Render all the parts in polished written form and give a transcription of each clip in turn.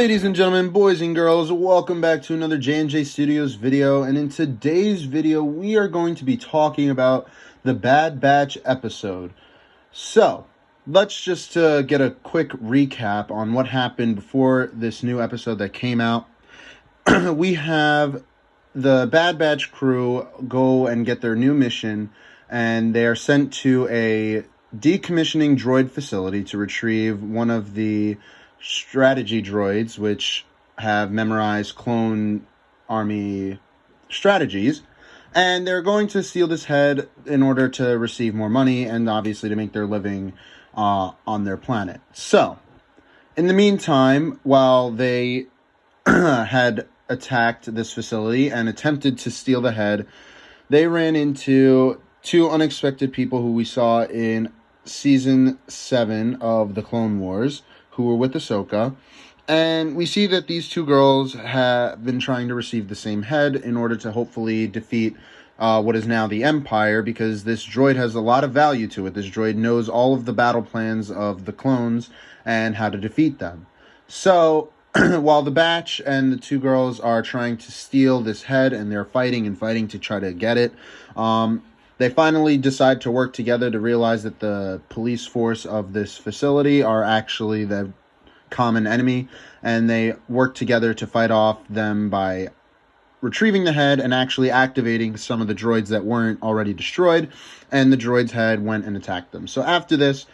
Ladies and gentlemen, boys and girls, welcome back to another J&J Studios video, and in today's video, we are going to be talking about the Bad Batch episode. So, let's just get a quick recap on what happened before this new episode that came out. We have the Bad Batch crew go and get their new mission, and they are sent to a decommissioning droid facility to retrieve one of the strategy droids, which have memorized clone army strategies, and they're going to steal this head in order to receive more money and obviously to make their living on their planet. So, in the meantime, while they had attacked this facility and attempted to steal the head, they ran into two unexpected people who we saw in Season 7 of The Clone Wars, who were with Ahsoka, and we see that these two girls have been trying to receive the same head in order to hopefully defeat what is now the Empire, because this droid has a lot of value to it. This droid knows all of the battle plans of the clones and how to defeat them. So, while the Batch and the two girls are trying to steal this head, and they're fighting to try to get it, they finally decide to work together to realize that the police force of this facility are actually the common enemy, and they work together to fight off them by retrieving the head and actually activating some of the droids that weren't already destroyed, and the droid's head went and attacked them. So after this,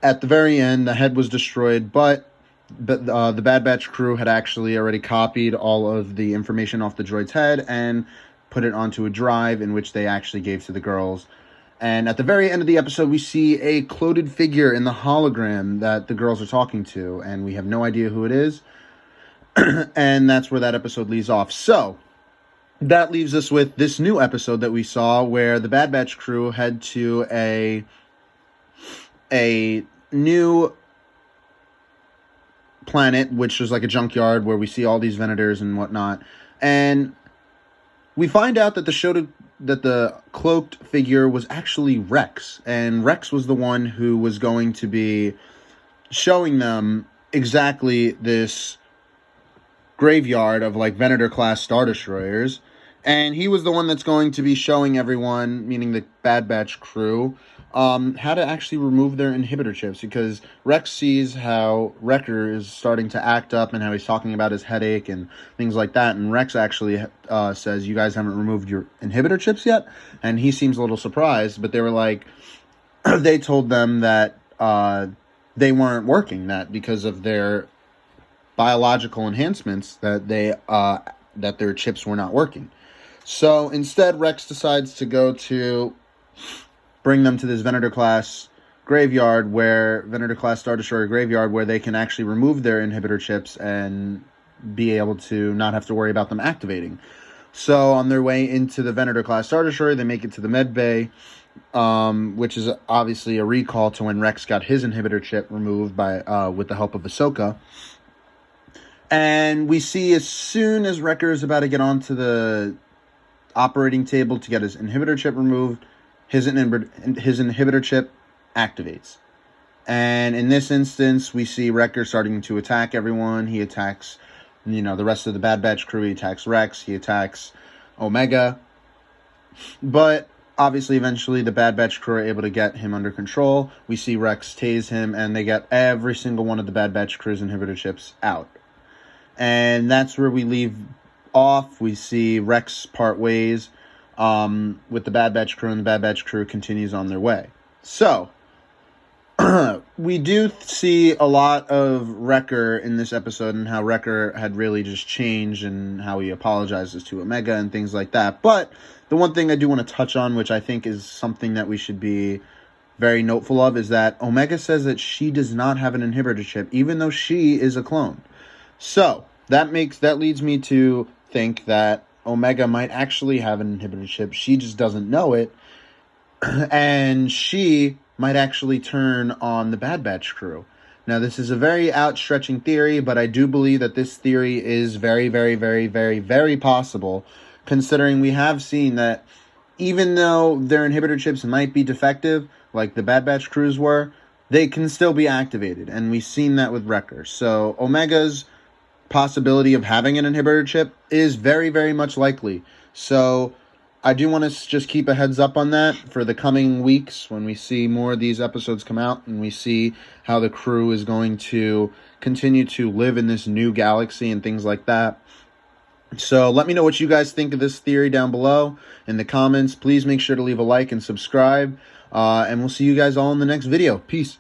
at the very end, the head was destroyed, but the Bad Batch crew had actually already copied all of the information off the droid's head and put it onto a drive in which they actually gave to the girls. And at the very end of the episode, we see a clothing figure in the hologram that the girls are talking to, and we have no idea who it is. And that's where that episode leaves off. So, that leaves us with this new episode that we saw, where the Bad Batch crew head to a new planet, which is like a junkyard, where we see all these Venators and whatnot. And we find out that the cloaked figure was actually Rex, and Rex was the one who was going to be showing them exactly this graveyard of like Venator-class Star Destroyers, and he was the one that's going to be showing everyone, meaning the Bad Batch crew, how to actually remove their inhibitor chips, because Rex sees how Wrecker is starting to act up and how he's talking about his headache and things like that, and Rex actually says, "You guys haven't removed your inhibitor chips yet?" And he seems a little surprised, but they were like, they told them that they weren't working, that because of their biological enhancements, that that their chips were not working. So instead, Rex decides to go to bring them to this Venator-class graveyard, Venator-class Star Destroyer graveyard, where they can actually remove their inhibitor chips and be able to not have to worry about them activating. So on their way into the Venator-class Star Destroyer, they make it to the med bay, which is obviously a recall to when Rex got his inhibitor chip removed by with the help of Ahsoka. And we see, as soon as Wrecker is about to get onto the operating table to get his inhibitor chip removed, his inhibitor chip activates. And in this instance, we see Wrecker starting to attack everyone. He attacks, the rest of the Bad Batch crew. He attacks Rex. He attacks Omega. But obviously, eventually, the Bad Batch crew are able to get him under control. We see Rex tase him, and they get every single one of the Bad Batch crew's inhibitor chips out. And that's where we leave off. We see Rex part ways with the Bad Batch crew, and the Bad Batch crew continues on their way. So, we do see a lot of Wrecker in this episode, and how Wrecker had really just changed, and how he apologizes to Omega and things like that. But the one thing I do want to touch on, which I think is something that we should be very noteful of, is that Omega says that she does not have an inhibitor chip, even though she is a clone. So, that leads me to think that Omega might actually have an inhibitor chip. She just doesn't know it. And she might actually turn on the Bad Batch crew. Now, this is a very outstretching theory, but I do believe that this theory is very, very, very, very, very possible, considering we have seen that even though their inhibitor chips might be defective, like the Bad Batch crews were, they can still be activated, and we've seen that with Wrecker. So Omega's possibility of having an inhibitor chip is very, very much likely. So I do want to just keep a heads up on that for the coming weeks when we see more of these episodes come out and we see how the crew is going to continue to live in this new galaxy and things like that. So let me know what you guys think of this theory down below in the comments. Please make sure to leave a like and subscribe. And we'll see you guys all in the next video. Peace.